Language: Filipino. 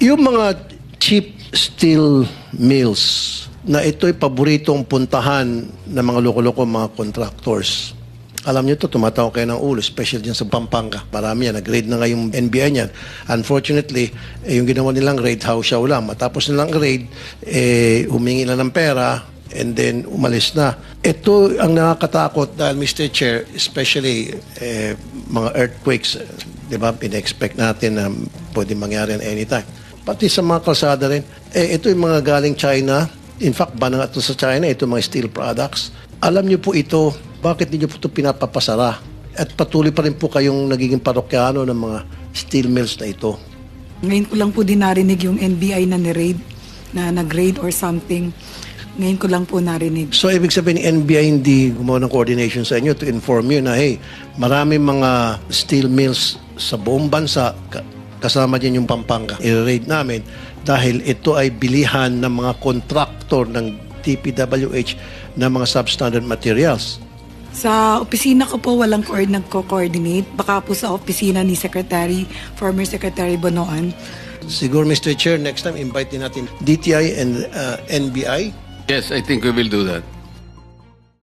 Yung mga cheap steel mills na ito'y paboritong puntahan ng mga loko-loko mga contractors. Alam niyo to, tumatawa kayo ng ulo, especially dyan sa Pampanga. Marami yan, nag-raid na nga yung NBI niyan. Unfortunately, yung ginawa nilang raid, hausyaw lang. Matapos nilang raid, humingi na ng pera, and then umalis na. Ito ang nakakatakot dahil, Mr. Chair, especially mga earthquakes, di ba, pina-expect natin na pwede mangyari anytime. Pati sa mga kalsada rin, ito yung mga galing China. In fact, ba na nga ito sa China, ito mga steel products. Alam niyo po ito, bakit niyo po ito pinapapasara? At patuloy pa rin po kayong nagiging parokyano ng mga steel mills na ito. Ngayon ko lang po din narinig yung NBI na ni-raid, na nag-raid or something. Ngayon ko lang po narinig. So, ibig sabihin, NBI hindi gumawa ng coordination sa inyo to inform you na, hey, marami mga steel mills sa buong bansa, kasama din yung Pampanga. I-raid namin dahil ito ay bilihan ng mga kontraktor ng DPWH na mga substandard materials. Sa opisina ko po walang nagko-coordinate. Baka po sa opisina ni former Secretary Bonoan. Siguro, Mr. Chair, next time invite din natin DTI and NBI. Yes, I think we will do that.